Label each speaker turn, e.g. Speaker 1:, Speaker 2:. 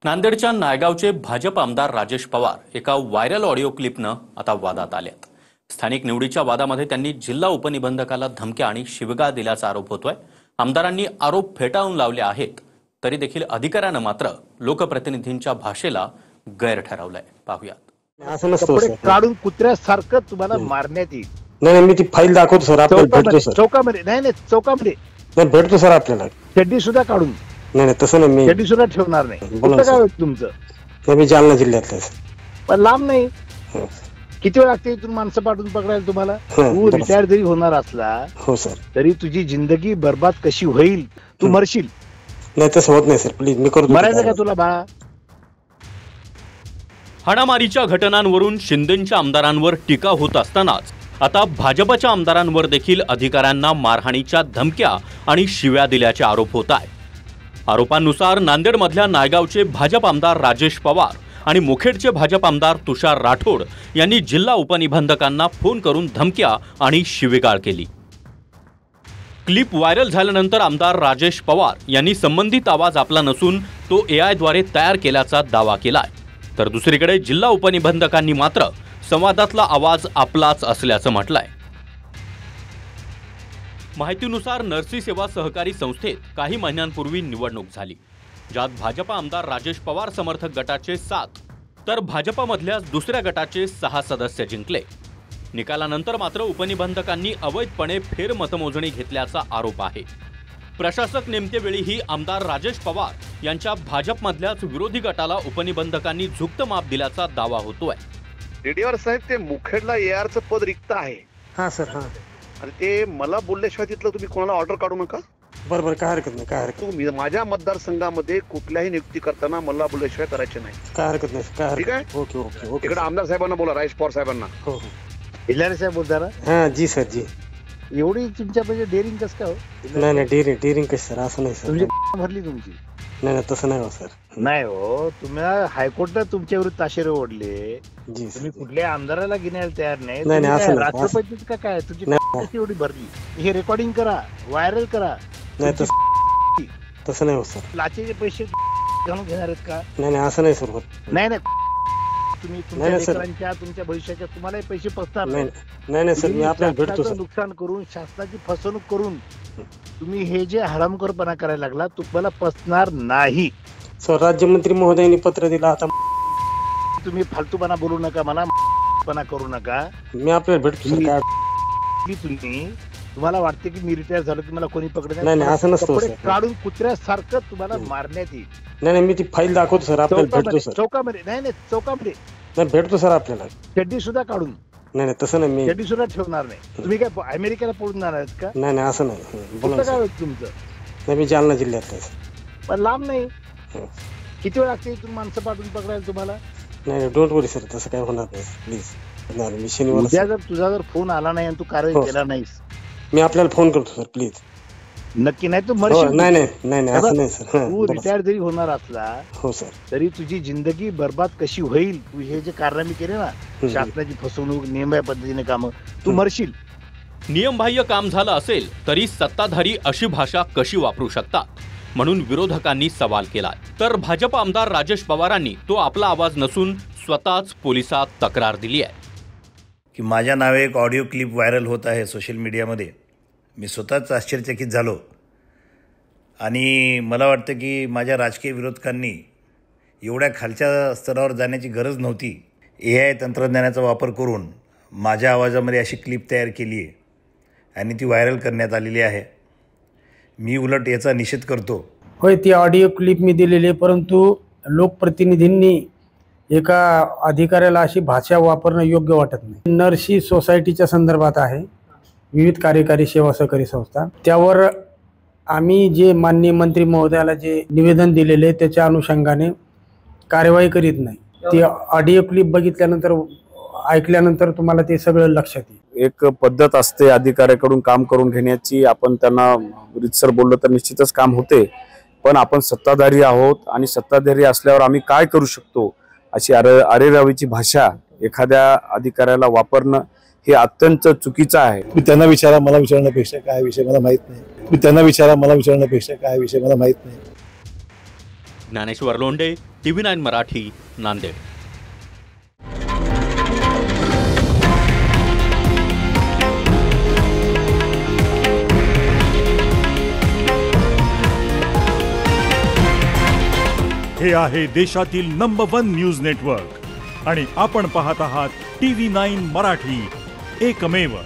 Speaker 1: नांदेडच्या नायगावचे भाजप आमदार राजेश पवार एका व्हायरल ऑडिओ क्लिपनं आता वादात आलेत। स्थानिक निवडीच्या वादामध्ये त्यांनी जिल्हा उपनिबंधकाला धमक्या आणि शिवीगाळ दिल्याचा आरोप होतोय। आमदारांनी आरोप फेटाळून लावले आहेत, तरी देखील अधिकाऱ्यानं मात्र लोकप्रतिनिधींच्या भाषेला गैर ठरवलंय। पाहूयात।
Speaker 2: असं नसतं सर,
Speaker 3: काढून कुत्र्यासारखं तुम्हाला मारण्यात येईल।
Speaker 2: नाही मी ती फाईल दाखवतो सर, आपल्याला भेटतो सर।
Speaker 3: चौकामध्ये नाही चौकामध्ये
Speaker 2: नाही भेटतो सर आपल्याला।
Speaker 3: चड्डी सुद्धा काढून
Speaker 2: नाही तसं नाही, मी
Speaker 3: चड्डी सुद्धा ठेवणार नाही।
Speaker 2: बोला
Speaker 3: कुठं
Speaker 2: सर।
Speaker 3: काय होतं तुमचं?
Speaker 2: नाही मी जालना जिल्ह्यातला आहे सर।
Speaker 3: पण लांब नाही,
Speaker 2: हो
Speaker 3: किती वेळ लागते इथून माणसं पाठवून पकडायला तुम्हाला?
Speaker 2: हो,
Speaker 3: तू
Speaker 2: बरोबर.
Speaker 3: रिटायर जरी होणार असला
Speaker 2: हो सर।
Speaker 3: तरी तुझी जिंदगी बर्बाद कशी होईल, तू मरशील।
Speaker 2: नाही तसं होत नाही सर, प्लीज मी करतो।
Speaker 3: मरायचं का तुला बाळा?
Speaker 1: हाणामारीच्या घटनांवरून शिंदेंच्या आमदारांवर टीका होत असतानाच आता भाजपच्या आमदारांवर देखील अधिकाऱ्यांना मारहाणीच्या धमक्या आणि शिव्या दिल्याचे आरोप होत आहेत। आरोपांनुसार नांदेडमधल्या नायगावचे भाजप आमदार राजेश पवार आणि मुखेडचे भाजप आमदार तुषार राठोड यांनी जिल्हा उपनिबंधकांना फोन करून धमक्या आणि शिवीगाळ केली। क्लिप व्हायरल झाल्यानंतर आमदार राजेश पवार यांनी संबंधित आवाज आपला नसून तो AI द्वारे तयार केल्याचा दावा केलाय, तर दुसरीकडे जिल्हा उपनिबंधकांनी मात्र संवादातला आवाज आपलाच असल्याचं म्हटलंय। माहितीनुसार नरसी सेवा सहकारी संस्थेत काही महिन्यांपूर्वी निवडणूक झाली, ज्यात भाजप आमदार राजेश पवार समर्थक गटाचे 7 तर भाजपमधल्या दुसऱ्या गटाचे 6 सदस्य जिंकले। निकालानंतर मात्र उपनिबंधकांनी अवैधपणे फेरमतमोजणी घेतल्याचा आरोप आहे। प्रशासक नेमकेवेळीही आमदार राजेश पवार यांच्या भाजपमधल्याच विरोधी गटाला उपनिबंधकांनी झुकतं माप दिल्याचा दावा होतोय।
Speaker 4: रेडिओवर साहेब, ते मुखेडला ARचं पद रिक्त आहे।
Speaker 2: हा सर, हा।
Speaker 4: आणि ते मला बोलल्याशिवाय तिथलं तुम्ही कोणाला ऑर्डर काढू नका।
Speaker 2: बरोबर, काय हरकत नाही, काय हरकत
Speaker 4: तुम्ही माझ्या मतदारसंघामध्ये कुठल्याही नियुक्ती करताना मला बोलल्याशिवाय करायचे नाही।
Speaker 2: काय हरकत नाही, काय
Speaker 4: ठीक
Speaker 2: हरकत।
Speaker 4: आहे,
Speaker 2: ओके ओके ओके।
Speaker 4: इकडे आमदार साहेबांना बोला, राजेश पवार साहेबांना।
Speaker 2: हो हो
Speaker 3: इलारे साहेब बोलताना
Speaker 2: हा जी सर जी।
Speaker 3: एवढी तुमच्या म्हणजे डेअरिंग कसं काय हो?
Speaker 2: नाही डेअरिंग कशी सर, असं नाही सर।
Speaker 3: तुमची भरली तुमची?
Speaker 2: नाही तसं नाही हो सर।
Speaker 3: नाही हो, तुम्हाला हायकोर्टात तुमच्या विरुद्ध ताशेरे ओढले,
Speaker 2: जी
Speaker 3: तुम्ही
Speaker 2: सर।
Speaker 3: कुठल्या आमदाराला घेण्याला तयार नाही।
Speaker 2: नाही,
Speaker 3: तुम्ही
Speaker 2: असं
Speaker 3: काय
Speaker 2: नाही,
Speaker 3: राष्ट्रपतीच का काय? तुमची
Speaker 2: नाही.
Speaker 3: कशी एवढी भरली? हे रेकॉर्डिंग करा, व्हायरल करा।
Speaker 2: नाही तसं नाही हो सर।
Speaker 3: लाचेचे पैसे घालून घेणार आहेत का?
Speaker 2: नाही असं नाही सर होत।
Speaker 3: नाही तुम्ही तुमच्या
Speaker 2: नाही, सर.
Speaker 3: लेकरांच्या, तुमच्या भविष्याच्या तुम्हालाही पैसे पसणार
Speaker 2: नाही नाही सर, मी आपल्याला भेटतो
Speaker 3: शासनाचं
Speaker 2: सर।
Speaker 3: नुकसान करून, शासनाची फसवणूक करून तुम्ही हे जे हरामखोरपणा करायला लागला, तुम्हाला पसणार नाही।
Speaker 2: सर राज्यमंत्री महोदयांनी पत्र दिलं, आता
Speaker 3: तुम्ही फालतूपणा बोलू नका, मला पणा करू नका।
Speaker 2: मी आपल्याला भेटतो सर। काय
Speaker 3: तुम्हाला वाटते की मी रिटायर झालो की मला कोणी पकडत
Speaker 2: नाही, असं नसतं
Speaker 3: कपडे
Speaker 2: सर।
Speaker 3: काढून कुत्र्यासारखं तुम्हाला मारण्यात येईल।
Speaker 2: नाही मी ती फाईल दाखवतो सर, आपल्याला भेटतो सर।
Speaker 3: चौकामध्ये नाही चौकामध्ये
Speaker 2: नाही भेटतो सर आपल्याला।
Speaker 3: चड्डी सुद्धा काढून
Speaker 2: नाही तसं नाही, मी
Speaker 3: चड्डी सुद्धा ठेवणार नाही। तुम्ही काय अमेरिकेला पळून जाणार आहेत का?
Speaker 2: नाही असं नाही। बोला
Speaker 3: कुठं काय
Speaker 2: सर।
Speaker 3: होतं तुमचं?
Speaker 2: नाही मी जालना जिल्ह्यातला आहे सर।
Speaker 3: पण लांब नाही,
Speaker 2: हो.
Speaker 3: किती वेळ लागते इथून माणसं पाठवून पकडायला तुम्हाला?
Speaker 2: नाही डोंट वरी सर, तसं काय होणार नाही प्लीज। मी शनिवार
Speaker 3: उद्या जर तुझा जर फोन आला नाही आणि तू कारवाई
Speaker 2: हो.
Speaker 3: केला नाहीस,
Speaker 2: मी आपल्याला फोन करतो सर प्लीज।
Speaker 3: नक्की नाही तू
Speaker 2: हो
Speaker 3: मरशील।
Speaker 2: नाही असं नाही सर।
Speaker 3: तू
Speaker 2: बोला
Speaker 3: रिटायर जरी होणार असला
Speaker 2: हो सर।
Speaker 3: तरी तुझी जिंदगी बर्बाद कशी होईल, तू हे जे कारनामे केले ना, शासनाची फसवणूक, नियमबाह्य पद्धतीने काम, तू मरशील।
Speaker 1: नियमबाह्य काम झालं असेल तरी सत्ताधारी अशी भाषा कशी वापरू शकतात, म्हणून विरोधकांनी सवाल केलाय। तर भाजप आमदार राजेश पवारांनी तो आपला आवाज नसून स्वतःच पोलिसात तक्रार दिली आहे
Speaker 5: की माझ्या नावे एक ऑडिओ क्लिप व्हायरल होत आहे सोशल मीडियामध्ये। मी स्वतःच आश्चर्यचकित झालो आणि मला वाटतं की माझ्या राजकीय विरोधकांनी एवढ्या खालच्या स्तरावर जाण्याची गरज नव्हती। AI तंत्रज्ञानाचा वापर करून माझ्या आवाजामध्ये अशी क्लिप तयार केली आहे आणि ती व्हायरल करण्यात आलेली आहे। मी उलट याचा निषेध करतो।
Speaker 6: होय, ती ऑडिओ क्लिप मी दिलेली आहे, परंतु लोकप्रतिनिधींनी एका अधिकाऱ्याला अशी भाषा वापरणं योग्य वाटत नाही। नरसी सोसायटीच्या संदर्भात आहे, विविध कार्यकारी सेवा सहकारी संस्था, त्यावर आम्ही जे माननीय मंत्री महोदयाला जे निवेदन दिलेले त्याच्या अनुषंगाने कार्यवाही करीत नाही। ती ऑडिओ क्लिप बघितल्यानंतर, ऐकल्यानंतर तुम्हाला ते सगळं लक्षात येईल।
Speaker 7: एक पद्धत असते अधिकाऱ्याकडून काम करून घेण्याची, आपण त्यांना रितसर बोललं तर निश्चितच काम होते, पण आपण सत्ताधारी आहोत आणि सत्ताधारी असल्यावर आम्ही काय करू शकतो अशी अरेरावीची भाषा एखाद्या अधिकाऱ्याला वापरणं हे अत्यंत चुकीचं आहे।
Speaker 8: मी त्यांना विचारा, मला विचारण्यापेक्षा काय विषय मला माहित नाही। मी त्यांना विचारा, मला विचारण्यापेक्षा काय विषय मला माहित नाही।
Speaker 1: ज्ञानेश्वर लोंढे, TV9 मराठी, नांदेड.
Speaker 9: हे आहे देशातील नंबर 1 न्यूज नेटवर्क आणि आपण पाहत आहात TV9 मराठी, एकमेव.